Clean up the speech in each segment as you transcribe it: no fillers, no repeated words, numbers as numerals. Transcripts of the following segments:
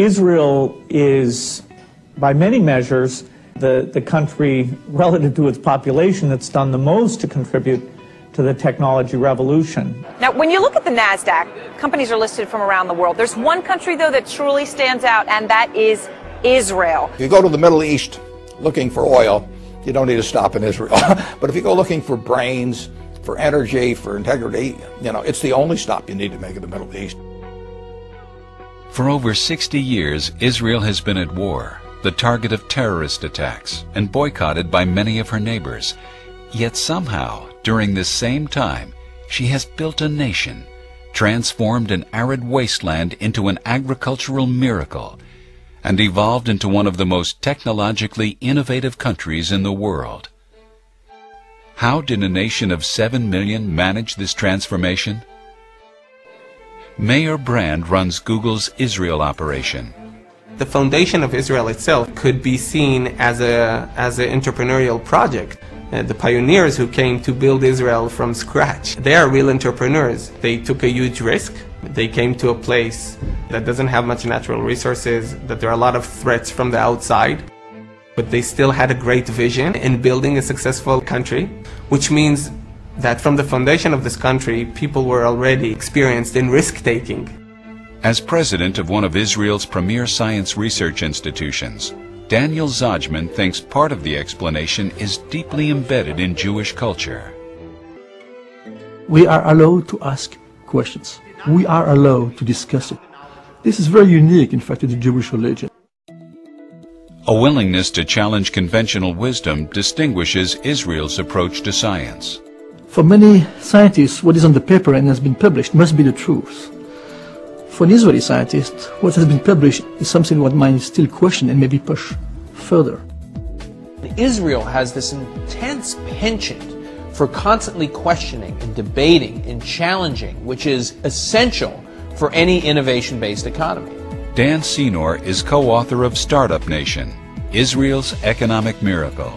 Israel is, by many measures, the country relative to its population that's done the most to contribute to the technology revolution. Now, when you look at the NASDAQ, companies are listed from around the world. There's one country, though, that truly stands out, and that is Israel. If you go to the Middle East looking for oil, you don't need to stop in Israel. But if you go looking for brains, for energy, for integrity, it's the only stop you need to make in the Middle East. For over 60 years, Israel has been at war, the target of terrorist attacks, and boycotted by many of her neighbors. Yet somehow, during this same time, she has built a nation, transformed an arid wasteland into an agricultural miracle, and evolved into one of the most technologically innovative countries in the world. How did a nation of 7 million manage this transformation? Meir Brand runs Google's Israel operation. The foundation of Israel itself could be seen as an entrepreneurial project. The pioneers who came to build Israel from scratch, they are real entrepreneurs. They took a huge risk. They came to a place that doesn't have much natural resources, that there are a lot of threats from the outside, but they still had a great vision in building a successful country, which means that from the foundation of this country, people were already experienced in risk-taking. As president of one of Israel's premier science research institutions, Daniel Zajman thinks part of the explanation is deeply embedded in Jewish culture. We are allowed to ask questions. We are allowed to discuss it. This is very unique, in fact, to the Jewish religion. A willingness to challenge conventional wisdom distinguishes Israel's approach to science. For many scientists, what is on the paper and has been published must be the truth. For an Israeli scientist, what has been published is something what might still question and maybe push further. Israel has this intense penchant for constantly questioning and debating and challenging, which is essential for any innovation-based economy. Dan Senor is co-author of Startup Nation, Israel's Economic Miracle.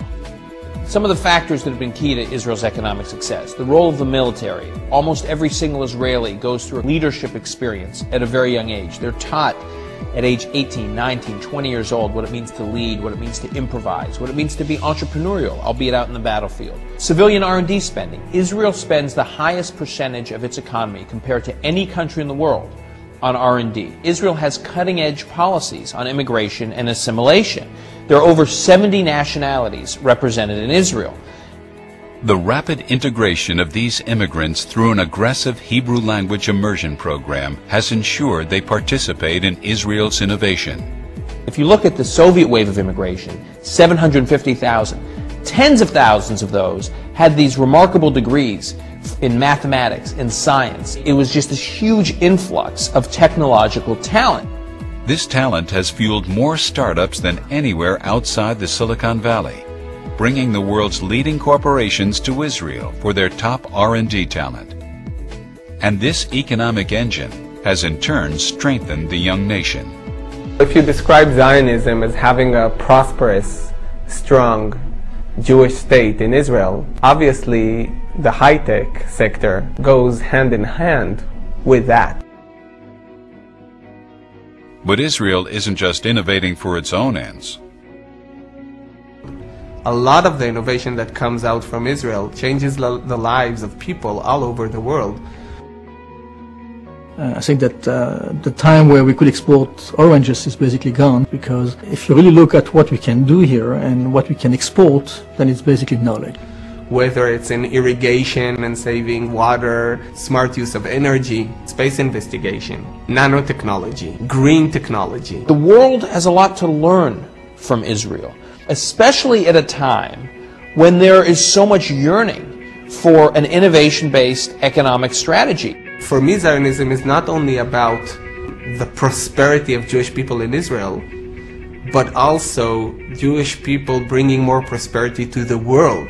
Some of the factors that have been key to Israel's economic success: the role of the military. Almost every single Israeli goes through a leadership experience at a very young age. They're taught at age 18, 19, 20 years old what it means to lead, what it means to improvise, what it means to be entrepreneurial, albeit out in the battlefield. Civilian R&D spending. Israel spends the highest percentage of its economy compared to any country in the world on R&D. Israel has cutting-edge policies on immigration and assimilation. There are over 70 nationalities represented in Israel. The rapid integration of these immigrants through an aggressive Hebrew language immersion program has ensured they participate in Israel's innovation. If you look at the Soviet wave of immigration, 750,000, tens of thousands of those had these remarkable degrees in mathematics and science. It was just this huge influx of technological talent. This talent has fueled more startups than anywhere outside the Silicon Valley, bringing the world's leading corporations to Israel for their top R&D talent. And this economic engine has in turn strengthened the young nation. If you describe Zionism as having a prosperous, strong Jewish state in Israel, obviously the high-tech sector goes hand in hand with that. But Israel isn't just innovating for its own ends. A lot of the innovation that comes out from Israel changes the lives of people all over the world. I think that the time where we could export oranges is basically gone, because if you really look at what we can do here and what we can export, then it's basically knowledge. Whether it's in irrigation and saving water, smart use of energy, space investigation, nanotechnology, green technology. The world has a lot to learn from Israel, especially at a time when there is so much yearning for an innovation-based economic strategy. For me, Zionism is not only about the prosperity of Jewish people in Israel, but also Jewish people bringing more prosperity to the world.